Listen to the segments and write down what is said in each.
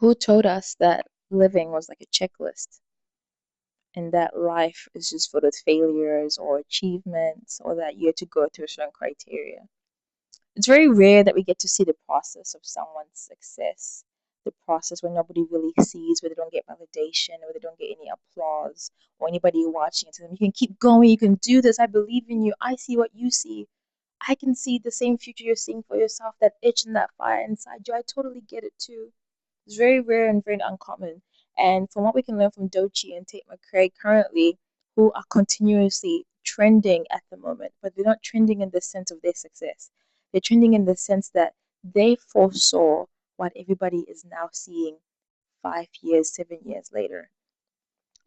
Who told us that living was like a checklist and that life is just full of failures or achievements or that you have to go through certain criteria? It's very rare that we get to see the process of someone's success, the process where nobody really sees, where they don't get validation, where they don't get any applause or anybody watching and telling them, you can keep going, you can do this, I believe in you, I see what you see. I can see the same future you're seeing for yourself, that itch and that fire inside you. I totally get it too. It's very rare and very uncommon. And from what we can learn from Doechii and Tate McRae currently, who are continuously trending at the moment, but they're not trending in the sense of their success. They're trending in the sense that they foresaw what everybody is now seeing 5 years, 7 years later.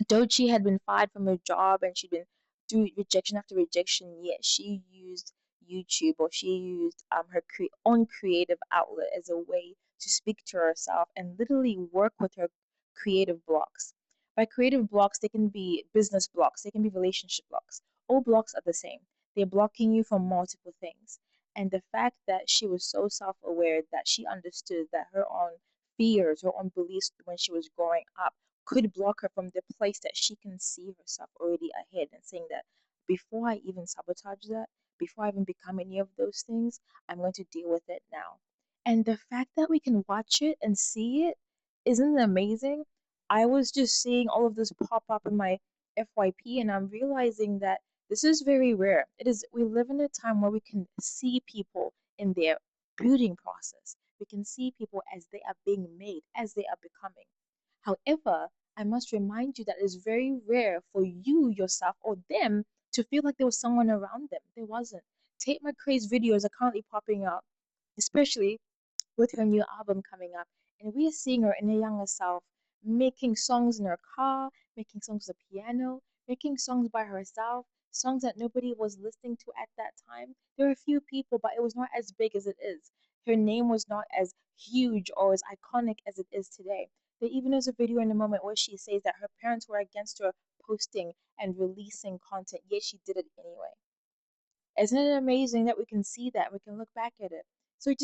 Doechii had been fired from her job and she'd been doing rejection after rejection, yet she used YouTube, or she used her own creative outlet as a way to speak to herself and literally work with her creative blocks. By creative blocks, they can be business blocks, they can be relationship blocks. All blocks are the same. They're blocking you from multiple things. And the fact that she was so self aware that she understood that her own fears, her own beliefs when she was growing up could block her from the place that she can see herself already ahead and saying that before I even sabotage that, before I even become any of those things, I'm going to deal with it now. And the fact that we can watch it and see it, isn't it amazing? I was just seeing all of this pop up in my FYP and I'm realizing that this is very rare. It is, we live in a time where we can see people in their building process. We can see people as they are being made, as they are becoming. However, I must remind you that it's very rare for you, yourself, or them to feel like there was someone around them. There wasn't. Tate McRae's videos are currently popping up, especially with her new album coming up. And we are seeing her in her younger self, making songs in her car, making songs on the piano, making songs by herself, songs that nobody was listening to at that time. There were a few people, but it was not as big as it is. Her name was not as huge or as iconic as it is today. There even is a video in a moment where she says that her parents were against her posting and releasing content, yet she did it anyway. Isn't it amazing that we can see that, we can look back at it? So it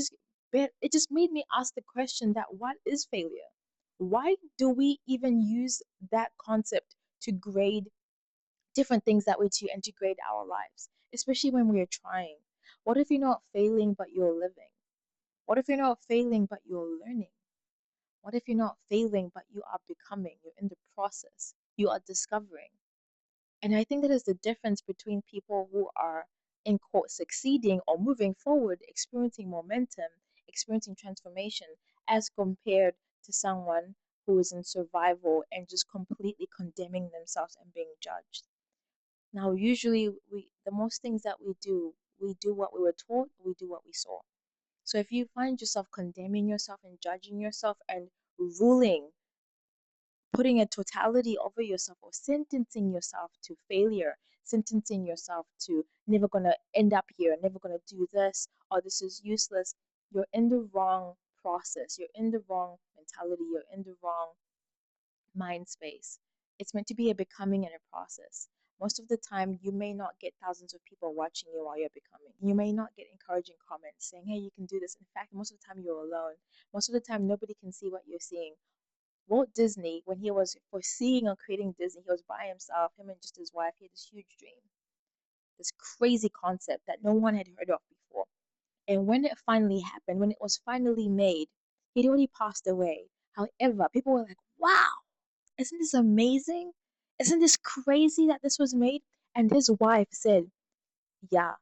just made me ask the question that what is failure? Why do we even use that concept to grade different things that we do and to grade our lives, especially when we are trying? What if you're not failing but you're living? What if you're not failing but you're learning? What if you're not failing but you are becoming? You're in the process. You are discovering. And I think that is the difference between people who are in quote succeeding or moving forward, experiencing momentum, experiencing transformation, as compared to someone who is in survival and just completely condemning themselves and being judged. Now, usually the most things that we do what we were taught, we do what we saw. So if you find yourself condemning yourself and judging yourself and ruling, putting a totality over yourself or sentencing yourself to failure, sentencing yourself to never gonna end up here, never gonna do this, or this is useless, you're in the wrong process, you're in the wrong mentality, you're in the wrong mind space. It's meant to be a becoming and a process. Most of the time, you may not get thousands of people watching you while you're becoming. You may not get encouraging comments saying, hey, you can do this. In fact, most of the time, you're alone. Most of the time, nobody can see what you're seeing. Walt Disney, when he was foreseeing or creating Disney, he was by himself, him and just his wife. He had this huge dream, this crazy concept that no one had heard of before. And when it finally happened, when it was finally made, he'd already passed away. However, people were like, wow, isn't this amazing? Isn't this crazy that this was made? And his wife said, yeah,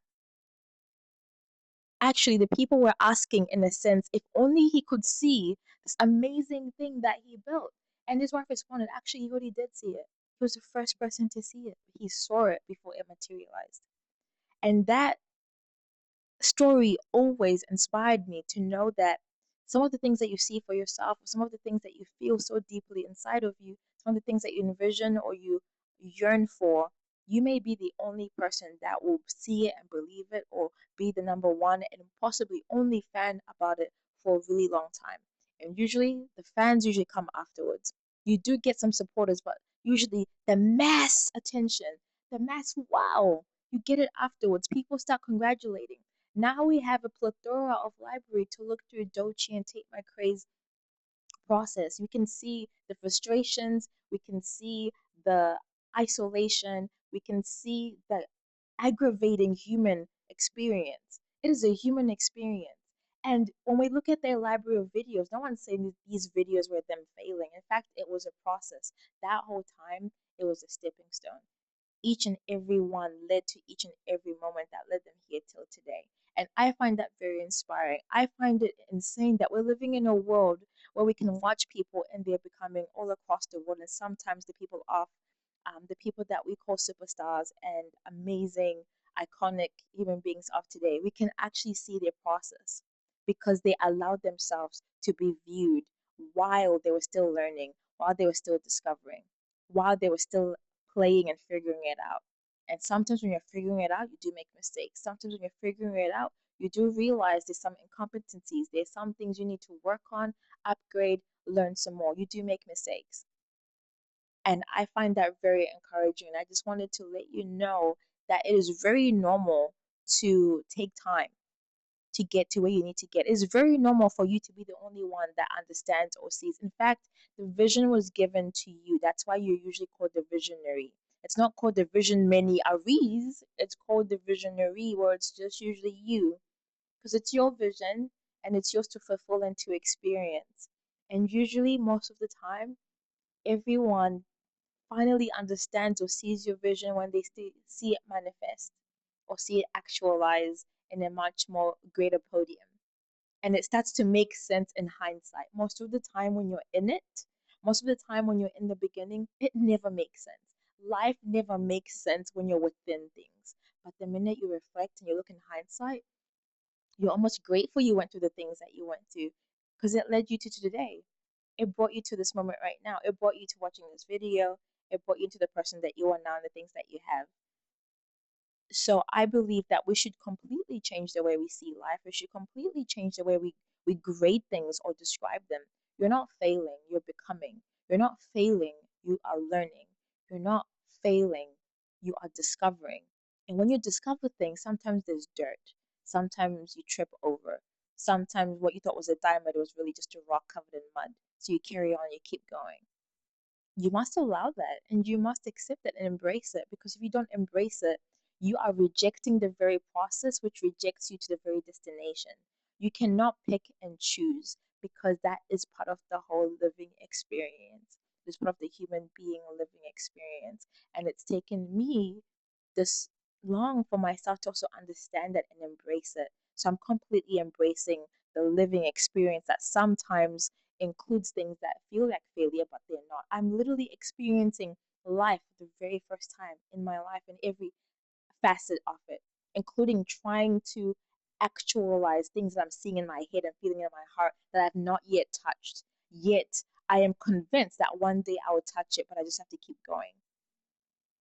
actually, the people were asking, in a sense, if only he could see this amazing thing that he built. And his wife responded, actually, he already did see it. He was the first person to see it. He saw it before it materialized. And that story always inspired me to know that some of the things that you see for yourself, some of the things that you feel so deeply inside of you, some of the things that you envision or you yearn for, you may be the only person that will see it and believe it, or be the number one and possibly only fan about it for a really long time. And usually the fans usually come afterwards. You do get some supporters, but usually the mass attention, the mass wow, you get it afterwards. People start congratulating. Now we have a plethora of library to look through Doechii and Tate McRae's process. We can see the frustrations, we can see the isolation, we can see the aggravating human experience. It is a human experience. And when we look at their library of videos, no one's saying that these videos were them failing. In fact, it was a process. That whole time, it was a stepping stone. Each and every one led to each and every moment that led them here till today. And I find that very inspiring. I find it insane that we're living in a world where we can watch people and they're becoming all across the world. And sometimes the people that we call superstars and amazing, iconic human beings of today, we can actually see their process because they allowed themselves to be viewed while they were still learning, while they were still discovering, while they were still playing and figuring it out. And sometimes when you're figuring it out, you do make mistakes. Sometimes when you're figuring it out, you do realize there's some incompetencies. There's some things you need to work on, upgrade, learn some more. You do make mistakes. And I find that very encouraging. I just wanted to let you know that it is very normal to take time to get to where you need to get. It's very normal for you to be the only one that understands or sees. In fact, the vision was given to you. That's why you're usually called the visionary. It's not called the vision many aries. It's called the visionary, where it's just usually you. Because it's your vision and it's yours to fulfill and to experience. And usually, most of the time, everyone finally understands or sees your vision when they see it manifest or see it actualize in a much more greater podium. And it starts to make sense in hindsight. Most of the time, when you're in it, most of the time, when you're in the beginning, it never makes sense. Life never makes sense when you're within things. But the minute you reflect and you look in hindsight, you're almost grateful you went through the things that you went through because it led you to today. It brought you to this moment right now. It brought you to watching this video. It brought you to the person that you are now and the things that you have. So I believe that we should completely change the way we see life. We should completely change the way we grade things or describe them. You're not failing, you're becoming. You're not failing, you are learning. You're not failing, you are discovering. And when you discover things, sometimes there's dirt. Sometimes you trip over. Sometimes what you thought was a diamond was really just a rock covered in mud. So you carry on, you keep going. You must allow that and you must accept it and embrace it, because if you don't embrace it, you are rejecting the very process which rejects you to the very destination. You cannot pick and choose, because that is part of the whole living experience. It's part of the human being living experience. And it's taken me this long for myself to also understand that and embrace it. So I'm completely embracing the living experience that sometimes includes things that feel like failure, but they're not. I'm literally experiencing life for the very first time in my life in every facet of it, including trying to actualize things that I'm seeing in my head and feeling in my heart that I've not yet touched. Yet I am convinced that one day I will touch it, but I just have to keep going.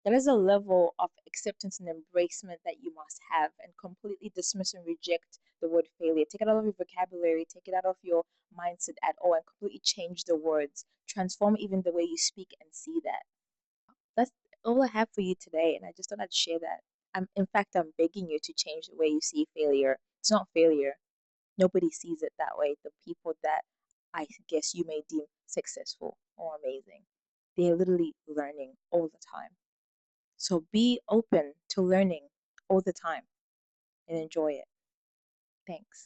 There is a level of acceptance and embracement that you must have, and completely dismiss and reject the word failure. Take it out of your vocabulary, take it out of your mindset at all, and completely change the words. Transform even the way you speak and see that. That's all I have for you today, and I just thought I'd share that. In fact, I'm begging you to change the way you see failure. It's not failure. Nobody sees it that way. The people that I guess you may deem successful or amazing, they're literally learning all the time. So be open to learning all the time and enjoy it. Thanks.